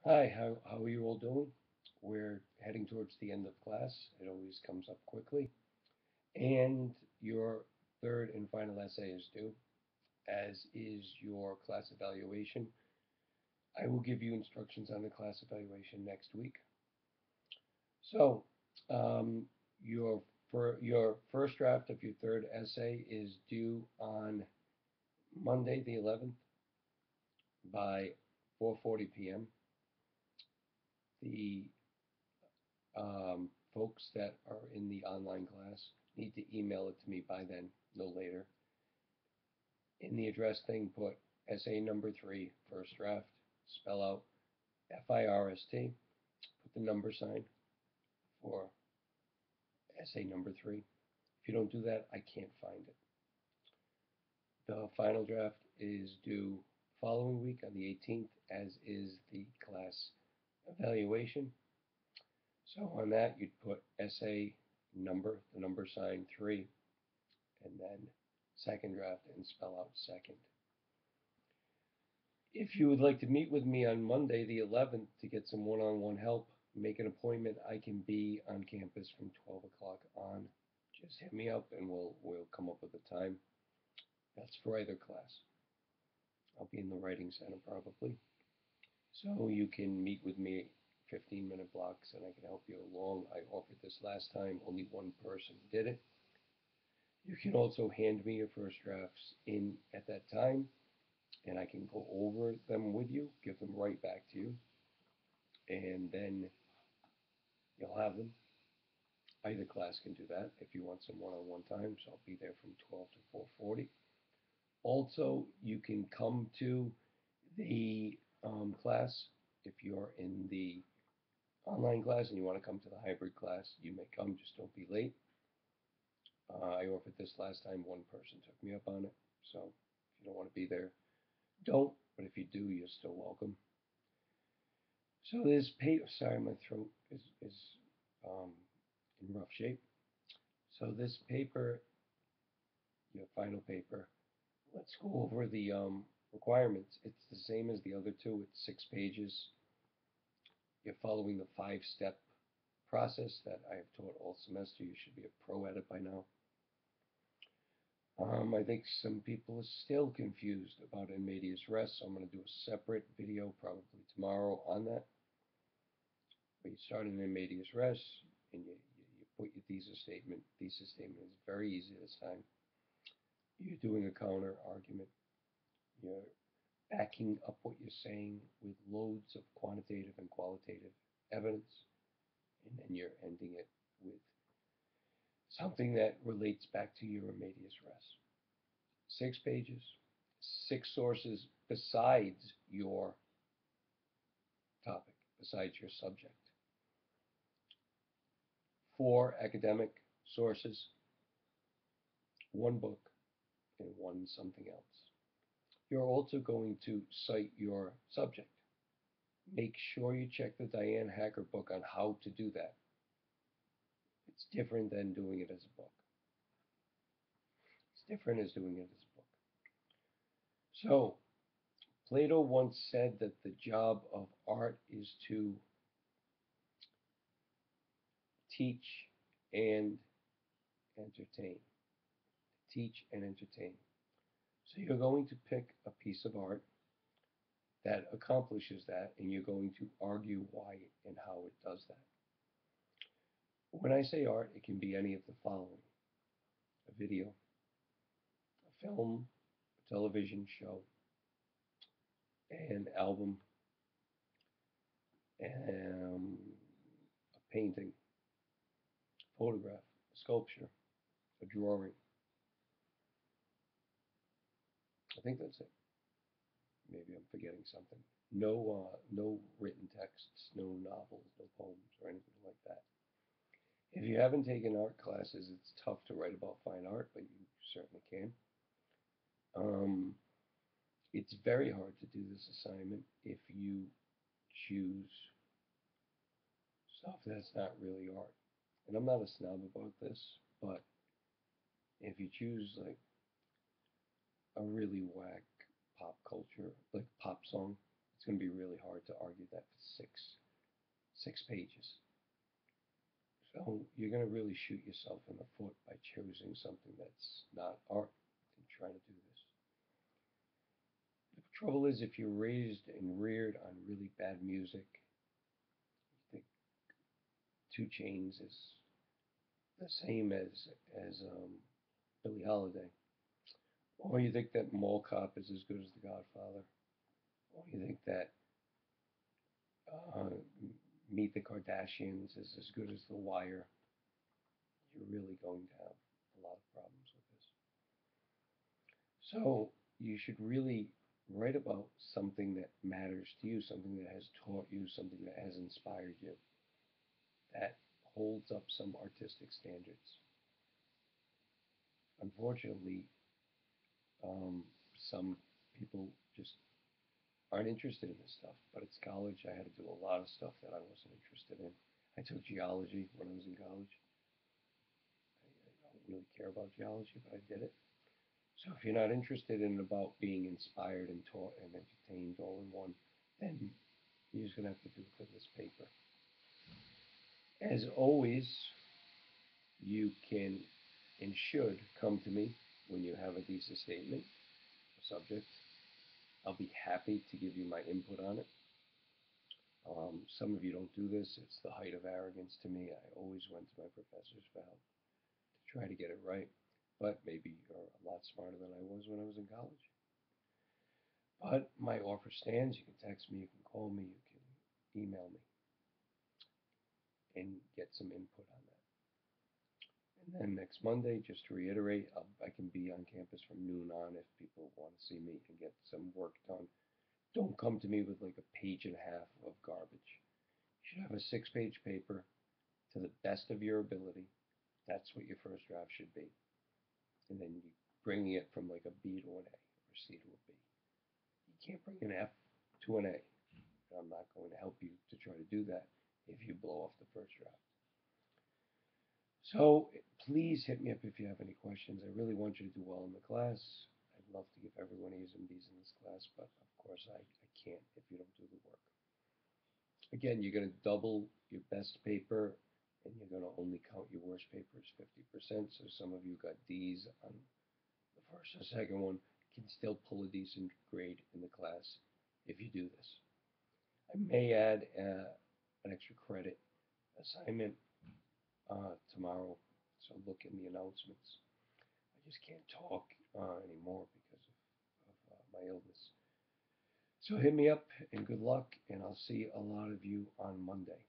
Hi, how are you all doing? We're heading towards the end of class. It always comes up quickly. And your third and final essay is due, as is your class evaluation. I will give you instructions on the class evaluation next week. So, um, your first draft of your third essay is due on Monday the 11th by 4:40 p.m. The folks that are in the online class need to email it to me by then, no later. In the address thing, put essay number 3, first draft, spell out FIRST, put the number sign for essay number 3. If you don't do that, I can't find it. The final draft is due following week on the 18th, as is the class evaluation. So on that, you'd put essay number, the number sign 3, and then second draft and spell out second. If you would like to meet with me on Monday, the 11th, to get some one-on-one help, make an appointment. I can be on campus from 12 o'clock on. Just hit me up and we'll come up with a time. That's for either class. I'll be in the writing center probably. So you can meet with me 15-minute blocks and I can help you along. I offered this last time. Only one person did it. You can also hand me your first drafts in at that time and I can go over them with you, give them right back to you, and then you'll have them. Either class can do that if you want some one-on-one time, so I'll be there from 12 to 4:40. Also, you can come to the class if you're in the online class and you want to come to the hybrid class. You may come, just don't be late. I offered this last time. One person took me up on it, so if you don't want to be there, don't. But if you do, you're still welcome. So this paper, sorry, my throat is um, in rough shape. So this paper, your final paper, let's go over the requirements. It's the same as the other two. It's 6 pages. You're following the 5-step process that I have taught all semester. You should be a pro at it by now. I think some people are still confused about in medias res, so I'm going to do a separate video probably tomorrow on that. But you start in medias res and you put your thesis statement. Thesis statement is very easy this time. You're doing a counter argument. You're backing up what you're saying with loads of quantitative and qualitative evidence, and then you're ending it with something that relates back to your medias res. 6 pages, 6 sources besides your topic, besides your subject. 4 academic sources, 1 book, and 1 something else. You're also going to cite your subject. Make sure you check the Diane Hacker book on how to do that. It's different than doing it as a book. It's different as doing it as a book. So, Plato once said that the job of art is to teach and entertain. Teach and entertain. So you're going to pick a piece of art that accomplishes that, and you're going to argue why and how it does that. When I say art, it can be any of the following: a video, a film, a television show, an album, a painting, a photograph, a sculpture, a drawing. I think that's it. Maybe I'm forgetting something. No written texts, no novels, no poems, or anything like that. If you haven't taken art classes, it's tough to write about fine art, but you certainly can. Um, it's very hard to do this assignment if you choose stuff that's not really art. And I'm not a snob about this, but if you choose like a really whack pop culture, like pop song, it's it's going to be really hard to argue that for six pages. So you're going to really shoot yourself in the foot by choosing something that's not art and trying to do this. The trouble is, if you're raised and reared on really bad music, you think Two Chains is the same as Billie Holiday, or you think that Mall Cop is as good as The Godfather, or you think that uh, Meet the Kardashians is as good as The Wire, you're really going to have a lot of problems with this. So you should really write about something that matters to you, something that has taught you, something that has inspired you, that holds up some artistic standards. Unfortunately, some people just aren't interested in this stuff. But it's college. I had to do a lot of stuff that I wasn't interested in. I took geology when I was in college. I don't really care about geology, but I did it. So if you're not interested in about being inspired and taught and entertained all in one, then you're just gonna have to do it for this paper. As always, you can and should come to me when you have a thesis statement, a subject. I'll be happy to give you my input on it. Some of you don't do this. It's the height of arrogance to me. I always went to my professors for help to try to get it right. But maybe you're a lot smarter than I was when I was in college. But my offer stands. You can text me, you can call me, you can email me and get some input on that. And then next Monday, just to reiterate, I can be on campus from noon on if people want to see me and get some work done. Don't come to me with like a page and a half of garbage. You should have a 6-page paper to the best of your ability. That's what your first draft should be. And then you bring it from like a B to an A or C to a B. You can't bring an F to an A. I'm not going to help you to try to do that if you blow off the first draft. So please hit me up if you have any questions. I really want you to do well in the class. I'd love to give everyone A's and B's in this class, but of course I can't if you don't do the work. Again, you're going to double your best paper and you're going to only count your worst paper as 50%. So some of you got D's on the first or second one, can still pull a decent grade in the class if you do this. I may add an extra credit assignment tomorrow, so look in the announcements. I just can't talk anymore because of my illness. So hit me up and good luck, and I'll see a lot of you on Monday.